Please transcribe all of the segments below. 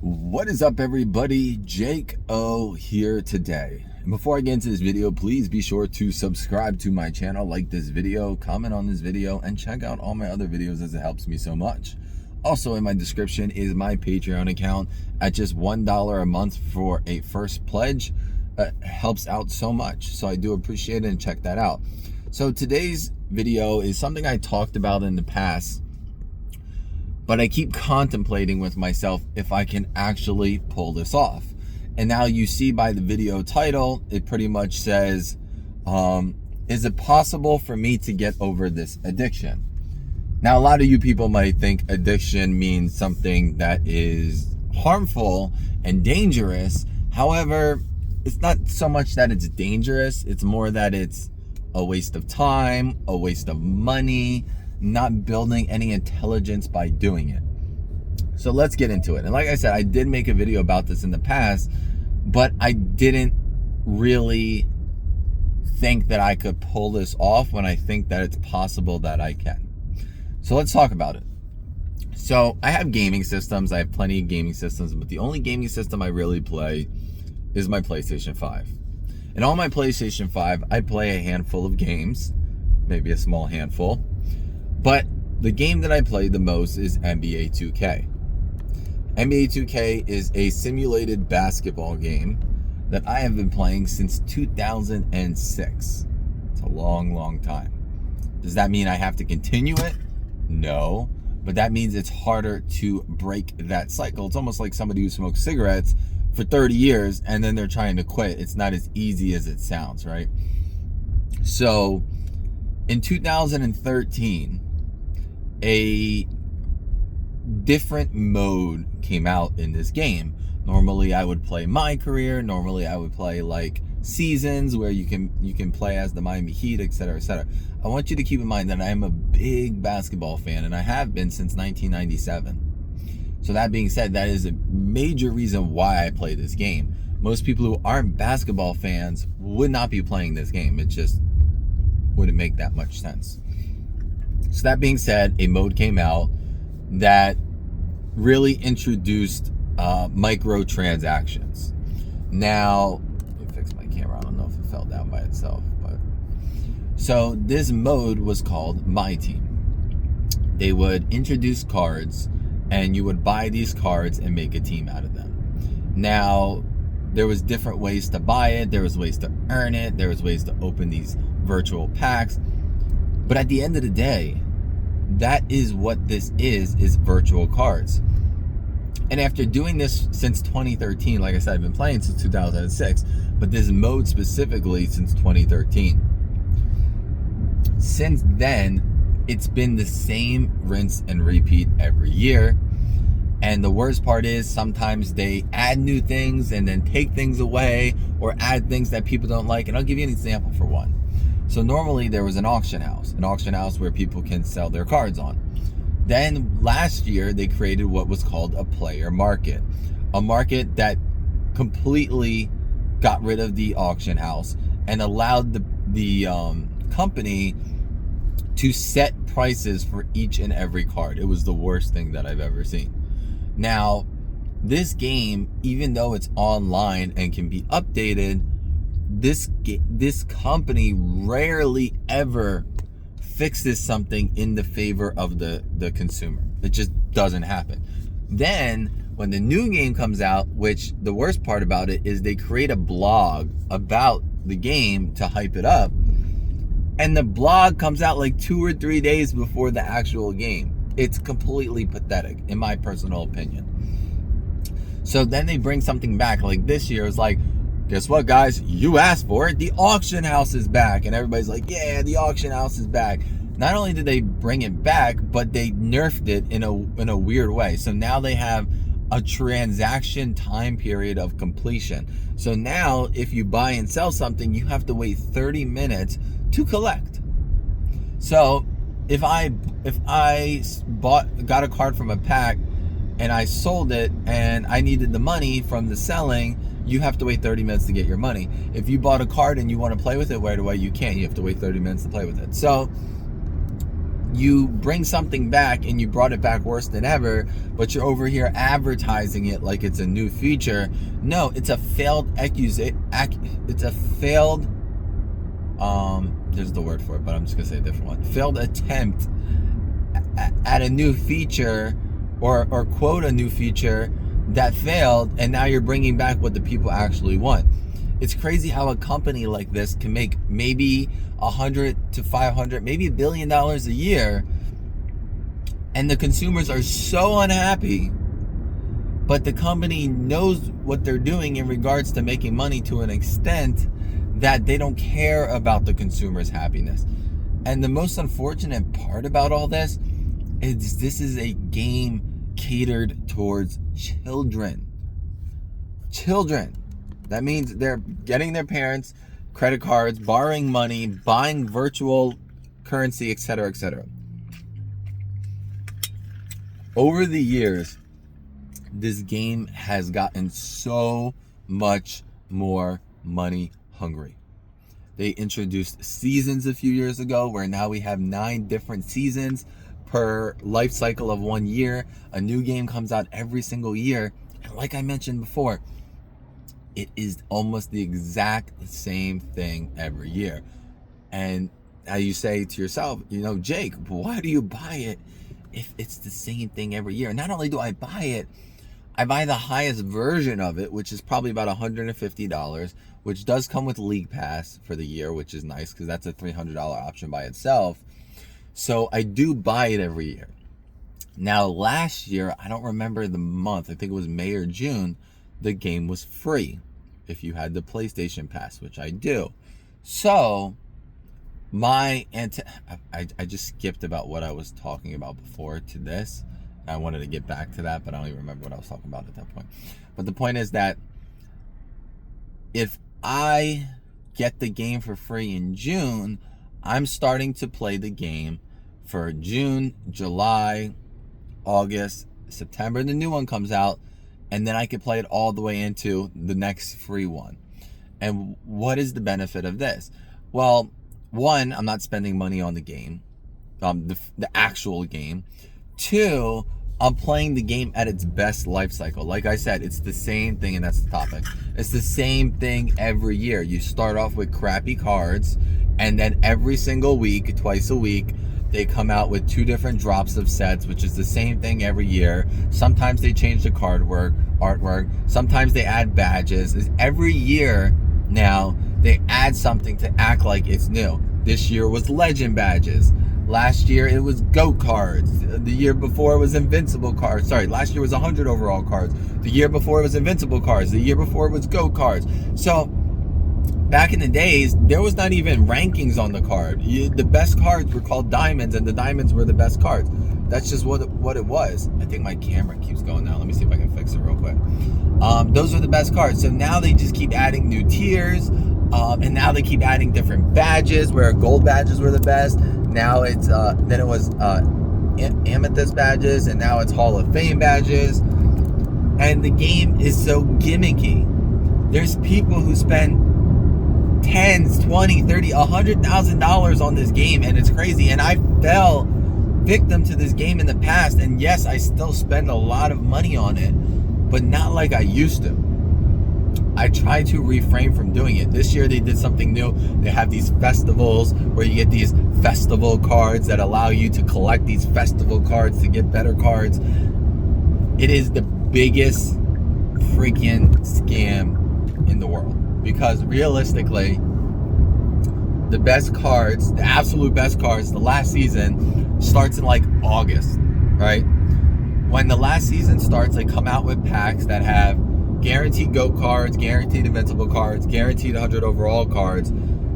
What is up, everybody? Jake O here today. And before I get into this video, please be sure to subscribe to my channel, like this video, comment on this video, and check out all my other videos as it helps me so much. Also in my description is my Patreon account at just $1 a month for a first pledge. Helps out so much, so I do appreciate it, and check that out. So today's video is something I talked about in the past, but I keep contemplating with myself if I can actually pull this off. And now you see by the video title, it pretty much says, is it possible for me to get over this addiction? Now, a lot of you people might think addiction means something that is harmful and dangerous. However, it's not so much that it's dangerous. It's more that it's a waste of time, a waste of money, not building any intelligence by doing it. So let's get into it. And like I said, I did make a video about this in the past, but I didn't really think that I could pull this off when I think that it's possible that I can. So let's talk about it. So I have gaming systems. I have plenty of gaming systems, but the only gaming system I really play is my PlayStation 5. And on my PlayStation 5, I play a handful of games, maybe a small handful. But the game that I play the most is NBA 2K. NBA 2K is a simulated basketball game that I have been playing since 2006. It's a long, long time. Does that mean I have to continue it? No. But that means it's harder to break that cycle. It's almost like somebody who smokes cigarettes for 30 years and then they're trying to quit. It's not as easy as it sounds, right? So in 2013, a different mode came out in this game. Normally I would play my career. Normally I would play like seasons where you can play as the Miami Heat, etc., etc. I want you to keep in mind that I am a big basketball fan, and I have been since 1997. So that being said, that is a major reason why I play this game. Most people who aren't basketball fans would not be playing this game. It just wouldn't make that much sense. So that being said, a mode came out that really introduced microtransactions. Now, let me fix my camera. I don't know if it fell down by itself, but so this mode was called My Team. They would introduce cards, and you would buy these cards and make a team out of them. Now, there was different ways to buy it. There was ways to earn it. There was ways to open these virtual packs. But at the end of the day, that is what this is virtual cards. And after doing this since 2013, like I said, I've been playing since 2006, but this mode specifically since 2013. Since then, it's been the same rinse and repeat every year. And the worst part is sometimes they add new things and then take things away, or add things that people don't like. And I'll give you an example for one. So normally there was an auction house where people can sell their cards on. Then last year they created what was called a player market, a market that completely got rid of the auction house and allowed the company to set prices for each and every card. It was the worst thing that I've ever seen. Now, this game, even though it's online and can be updated, this company rarely ever fixes something in the favor of the consumer. It just doesn't happen. Then when the new game comes out, which the worst part about it is they create a blog about the game to hype it up, and the blog comes out like 2 or 3 days before the actual game. It's completely pathetic, in my personal opinion. So then they bring something back, like this year. It's like, guess what, guys? You asked for it. The auction house is back. And everybody's like, yeah, the auction house is back. Not only did they bring it back, but they nerfed it in a weird way. So now they have a transaction time period of completion. So now if you buy and sell something, you have to wait 30 minutes to collect. So if I got a card from a pack and I sold it and I needed the money from the selling, you have to wait 30 minutes to get your money. If you bought a card and you want to play with it right away, you can't. You have to wait 30 minutes to play with it. So you bring something back and you brought it back worse than ever, but you're over here advertising it like it's a new feature. No, it's a failed it's a failed there's the word for it, but I'm just gonna say a different one. Failed attempt at a new feature, or quote a new feature that failed, and now you're bringing back what the people actually want. It's crazy how a company like this can make maybe 100 to 500, maybe $1 billion a year, and the consumers are so unhappy, but the company knows what they're doing in regards to making money to an extent that they don't care about the consumer's happiness. And the most unfortunate part about all this is this is a game catered towards children. That means they're getting their parents' credit cards, borrowing money, buying virtual currency, etc., etc. Over the years, this game has gotten so much more money hungry. They introduced seasons a few years ago, where now we have 9 different seasons per life cycle of 1 year. A new game comes out every single year. And like I mentioned before, it is almost the exact same thing every year. And now you say to yourself, Jake, why do you buy it if it's the same thing every year? Not only do I buy it, I buy the highest version of it, which is probably about $150, which does come with League Pass for the year, which is nice because that's a $300 option by itself. So I do buy it every year. Now, last year, I don't remember the month, I think it was May or June, the game was free if you had the PlayStation Pass, which I do. So I just skipped about what I was talking about before to this. I wanted to get back to that, but I don't even remember what I was talking about at that point. But the point is that if I get the game for free in June, I'm starting to play the game for June, July, August, September. The new one comes out, and then I can play it all the way into the next free one. And what is the benefit of this? Well, one, I'm not spending money on the game, the actual game. Two, I'm playing the game at its best life cycle. Like I said, it's the same thing, and that's the topic. It's the same thing every year. You start off with crappy cards, and then every single week, twice a week, they come out with 2 different drops of sets, which is the same thing every year. Sometimes they change the artwork. Sometimes they add badges. Every year now, they add something to act like it's new. This year was legend badges. Last year it was GOAT cards. The year before it was invincible cards. Sorry, last year was 100 overall cards. The year before it was invincible cards. The year before it was GOAT cards. So back in the days, there was not even rankings on the card. The best cards were called diamonds, and the diamonds were the best cards. That's just what it was. I think my camera keeps going now. Let me see if I can fix it real quick. Those are the best cards. So now they just keep adding new tiers, and now they keep adding different badges, where gold badges were the best. Now it's then it was amethyst badges, and now it's Hall of Fame badges. And the game is so gimmicky. There's people who spend $10,000, $20,000, $30,000, $100,000 on this game, and it's crazy. And I fell victim to this game in the past, and yes, I still spend a lot of money on it, but not like I used to. I try to refrain from doing it. This year they did something new. They have these festivals where you get these festival cards that allow you to collect these festival cards to get better cards. It is the biggest freaking scam in the world, because realistically, the best cards, the absolute best cards, the last season starts in like August, right? When the last season starts, they come out with packs that have guaranteed GOAT cards, guaranteed invincible cards, guaranteed 100 overall cards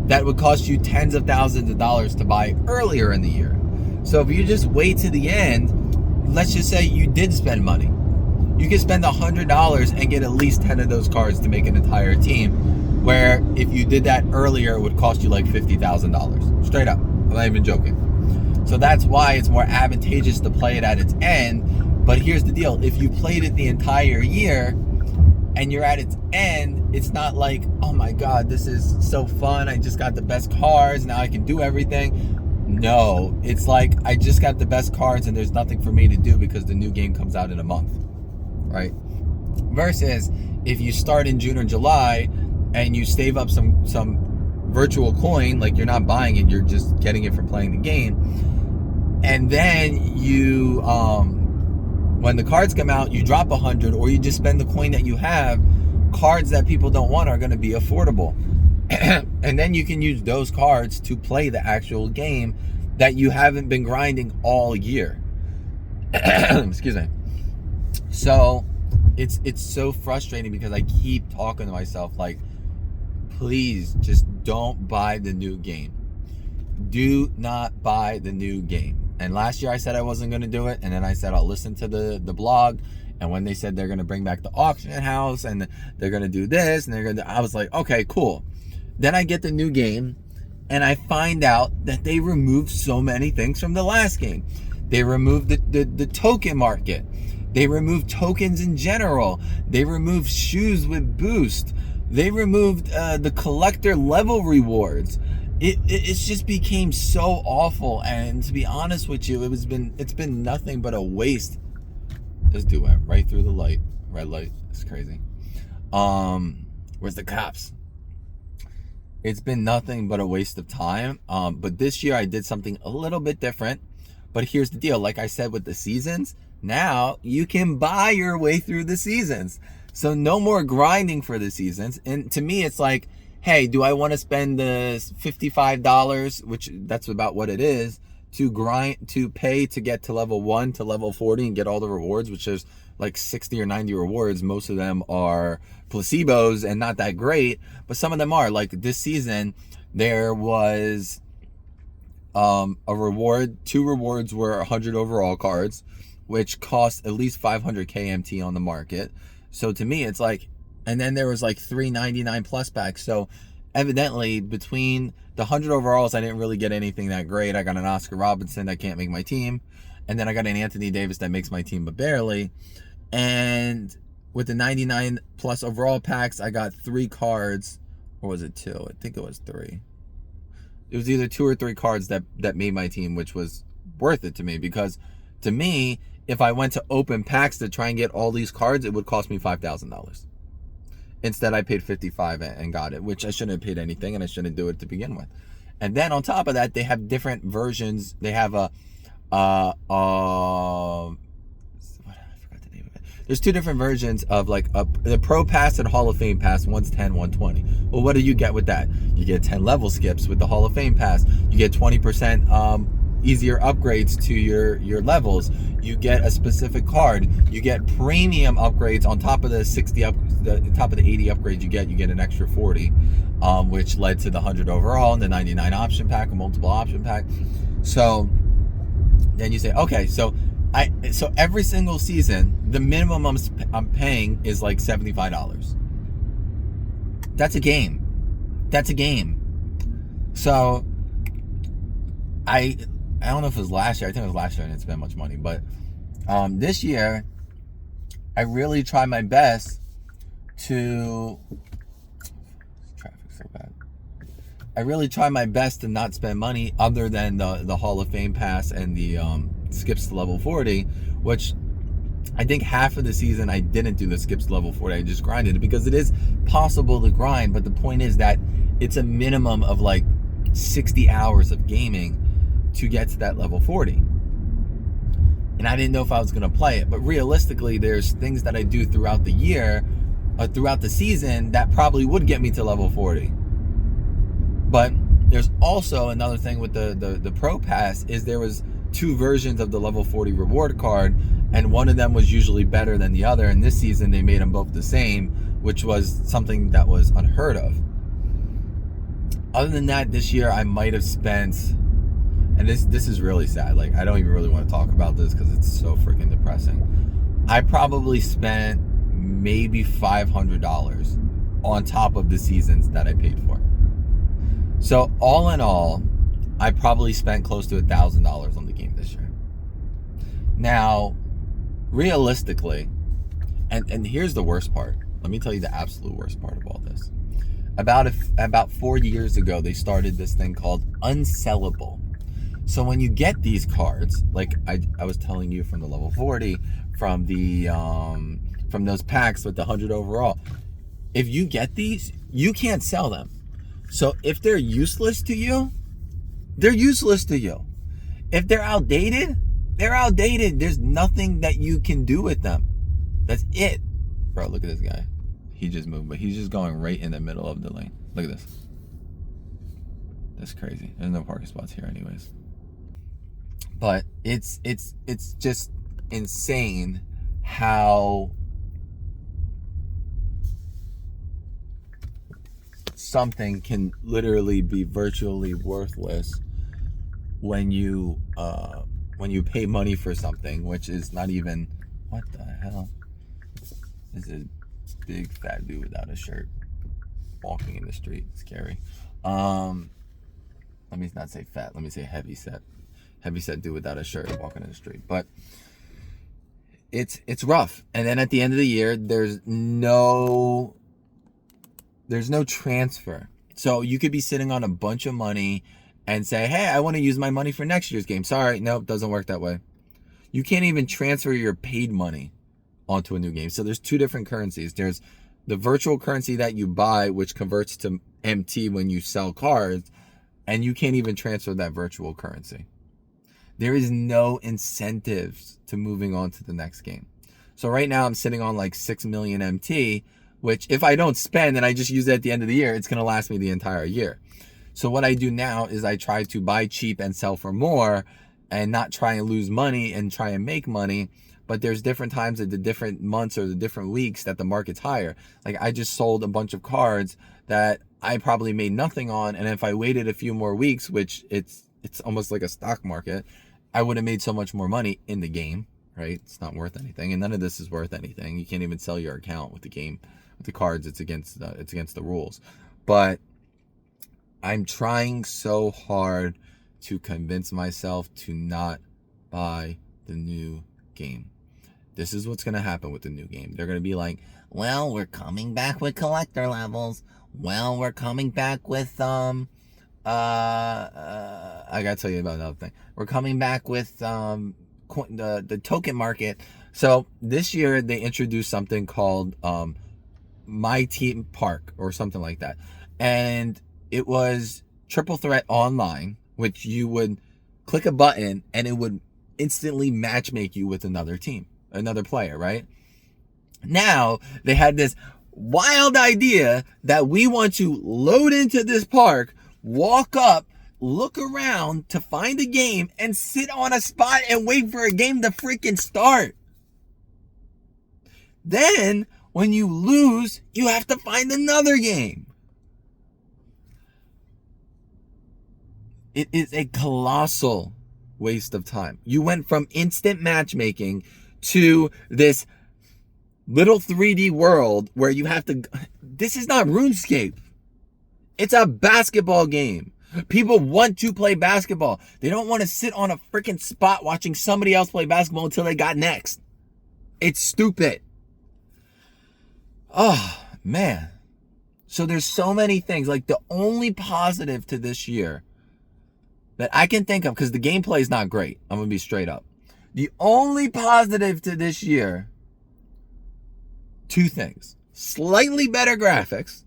that would cost you tens of thousands of dollars to buy earlier in the year. So if you just wait to the end, let's just say you did spend money. You could spend $100 and get at least 10 of those cards to make an entire team, where if you did that earlier, it would cost you like $50,000. Straight up. I'm not even joking. So that's why it's more advantageous to play it at its end. But here's the deal. If you played it the entire year and you're at its end, it's not like, oh my God, this is so fun. I just got the best cards. Now I can do everything. No, it's like I just got the best cards and there's nothing for me to do because the new game comes out in a month, right? Versus if you start in June or July and you save up some virtual coin, like you're not buying it, you're just getting it from playing the game, and then you when the cards come out, you drop 100 or you just spend the coin that you have. Cards that people don't want are going to be affordable. And then you can use those cards to play the actual game that you haven't been grinding all year. Excuse me. So it's so frustrating because I keep talking to myself like, please just don't buy the new game. Do not buy the new game. And last year I said I wasn't going to do it, and then I said I'll listen to the blog. And when they said they're going to bring back the auction house and they're going to do this and they're going to, I was like, okay, cool. Then I get the new game and I find out that they removed so many things from the last game. They removed the token market. They removed tokens in general. They removed shoes with boost. They removed the collector level rewards. It's just became so awful. And to be honest with you, it's been nothing but a waste. This dude went right through the light. Red light. It's crazy. Where's the cops? It's been nothing but a waste of time. But this year I did something a little bit different. But here's the deal. Like I said with the seasons, now you can buy your way through the seasons. So no more grinding for the seasons. And to me, it's like, hey, do I want to spend the $55, which that's about what it is, to pay to get to level 1 to level 40 and get all the rewards, which is like 60 or 90 rewards. Most of them are placebos and not that great, but some of them are. Like this season, there was a reward. 2 rewards were 100 overall cards, which cost at least 500 KMT on the market. So to me, it's like, and then there was like 399 plus packs. So evidently between the 100 overalls, I didn't really get anything that great. I got an Oscar Robertson that can't make my team. And then I got an Anthony Davis that makes my team, but barely. And with the 99 plus overall packs, I got 3 cards. Or was it 2? I think it was 3. It was either 2 or 3 cards that made my team, which was worth it to me. Because to me, if I went to open packs to try and get all these cards, it would cost me $5,000. Instead, I paid $55 and got it, which I shouldn't have paid anything, and I shouldn't do it to begin with. And then on top of that, they have different versions. They have I forgot the name of it. There's 2 different versions of like the Pro Pass and Hall of Fame Pass. One's 10, 120. Well, what do you get with that? You get 10 level skips with the Hall of Fame Pass. You get 20% easier upgrades to your levels. You get a specific card. You get premium upgrades on top of the 60 the top of the 80 upgrades you get an extra 40, which led to the 100 overall and the 99 option pack, a multiple option pack. So then you say, okay, so every single season, the minimum I'm paying is like $75. That's a game. So I don't know if it was last year. I think it was last year. I didn't spend much money, but this year I really try my best to. Traffic's so bad. I really try my best to not spend money other than the Hall of Fame pass and the skips to level 40, which I think half of the season I didn't do the skips to level 40. I just grinded it because it is possible to grind, but the point is that it's a minimum of like 60 hours of gaming to get to that level 40. And I didn't know if I was going to play it, but realistically, there's things that I do throughout the year, throughout the season, that probably would get me to level 40. But there's also another thing with the Pro Pass is there was 2 versions of the level 40 reward card, and one of them was usually better than the other. And this season they made them both the same, which was something that was unheard of. Other than that, this year I might have spent, and this is really sad, like I don't even really want to talk about this because it's so freaking depressing. I probably spent maybe $500 on top of the seasons that I paid for. So all in all, I probably spent close to $1,000 on the game this year. Now, realistically, and here's the worst part. Let me tell you the absolute worst part of all this. About 4 years ago, they started this thing called Unsellable. So when you get these cards, like I was telling you from the level 40, from the from those packs with the 100 overall, if you get these, you can't sell them. So if they're useless to you, they're useless to you. If they're outdated, they're outdated. There's nothing that you can do with them. That's it. Bro, look at this guy. He just moved, but he's just going right in the middle of the lane. Look at this. That's crazy. There's no parking spots here anyways. But it's just insane how something can literally be virtually worthless when you pay money for something, which is not even, what the hell? This is a big fat dude without a shirt walking in the street. Scary. Let me not say fat, let me say heavy set dude without a shirt walking in the street. But it's rough. And then at the end of the year, there's no transfer. So you could be sitting on a bunch of money and say, hey, I want to use my money for next year's game. Sorry, nope, doesn't work that way. You can't even transfer your paid money onto a new game. So there's two different currencies. There's the virtual currency that you buy, which converts to MT when you sell cards, and you can't even transfer that virtual currency. There is no incentives to moving on to the next game. So right now I'm sitting on like 6 million MT, which if I don't spend and I just use it at the end of the year, it's going to last me the entire year. So what I do now is I try to buy cheap and sell for more and not try and lose money and try and make money. But there's different times at the different months or the different weeks that the market's higher. Like I just sold a bunch of cards that I probably made nothing on. And if I waited a few more weeks, which it's almost like a stock market, I would have made so much more money in the game, right? It's not worth anything. And none of this is worth anything. You can't even sell your account with the game, with the cards. It's against the rules. But I'm trying so hard to convince myself to not buy the new game. This is what's going to happen with the new game. They're going to be like, well, we're coming back with collector levels. Well, we're coming back with, I got to tell you about another thing. We're coming back with, the token market. So this year they introduced something called, My Team Park or something like that. And it was triple threat online, which you would click a button and it would instantly matchmake you with another team, another player, right? Now they had this wild idea that we want to load into this park, walk up, look around to find a game and sit on a spot and wait for a game to freaking start. Then when you lose, you have to find another game. It is a colossal waste of time. You went from instant matchmaking to this little 3D world where you have to... This is not RuneScape. It's a basketball game. People want to play basketball. They don't want to sit on a freaking spot watching somebody else play basketball until they got next. It's stupid. Oh, man. So there's so many things. Like the only positive to this year that I can think of, because the gameplay is not great. I'm going to be straight up. The only positive to this year, two things. Slightly better graphics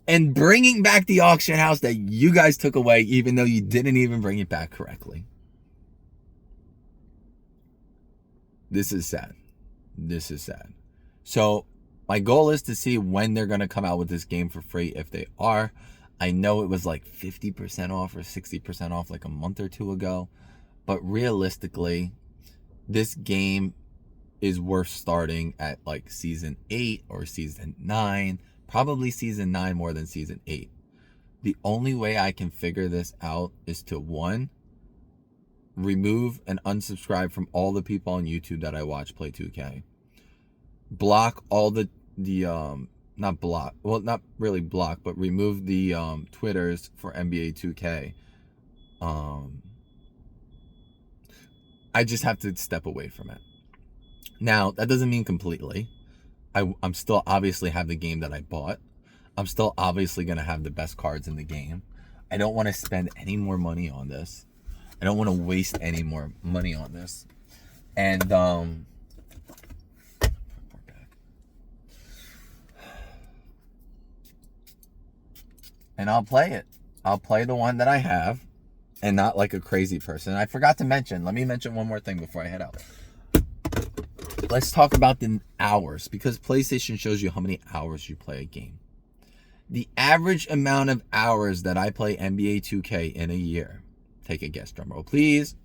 and bringing back the auction house that you guys took away, even though you didn't even bring it back correctly. This is sad. This is sad. So my goal is to see when they're going to come out with this game for free, if they are. I know it was like 50% off or 60% off like a month or two ago. But realistically, this game is worth starting at like season 8 or season 9. Probably season 9 more than season 8. The only way I can figure this out is to, one, remove and unsubscribe from all the people on YouTube that I watch play 2K. Block all the not block, well, not really block, but remove the Twitters for NBA 2K. I just have to step away from it. Now, that doesn't mean completely. I'm still obviously have the game that I bought. I'm still obviously going to have the best cards in the game. I don't want to spend any more money on this. I don't want to waste any more money on this. And I'll play it. I'll play the one that I have, and not like a crazy person. I forgot to mention. Let me mention one more thing before I head out. Let's talk about the hours, because PlayStation shows you how many hours you play a game. The average amount of hours that I play NBA 2K in a year. Take a guess, drum roll, please.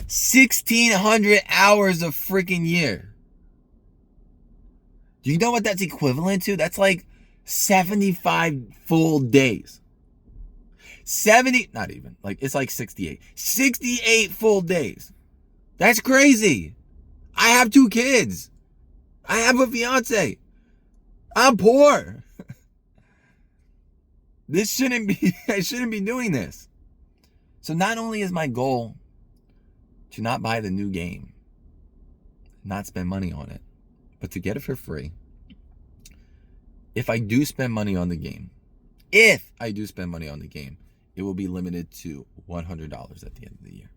1,600 hours a freaking year. Do you know what that's equivalent to? That's like 75 full days. 70, not even, like it's like 68. 68 full days. That's crazy. I have 2 kids. I have a fiance. I'm poor. This shouldn't be, I shouldn't be doing this. So not only is my goal to not buy the new game, not spend money on it, but to get it for free. If I do spend money on the game, it will be limited to $100 at the end of the year.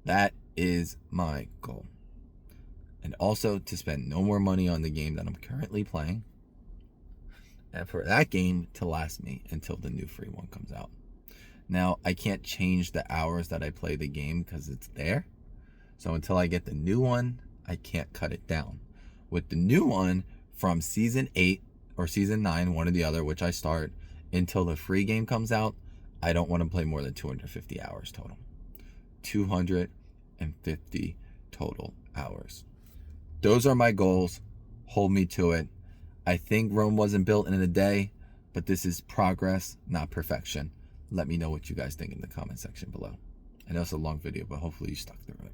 That is my goal. And also to spend no more money on the game that I'm currently playing. And for that game to last me until the new free one comes out. Now, I can't change the hours that I play the game because it's there. So until I get the new one, I can't cut it down. With the new one, from season 8 or season 9, one or the other, which I start, until the free game comes out, I don't want to play more than 250 hours total. 250 total hours. Those are my goals. Hold me to it. I think Rome wasn't built in a day, but this is progress, not perfection. Let me know what you guys think in the comment section below. I know it's a long video, but hopefully you stuck through it.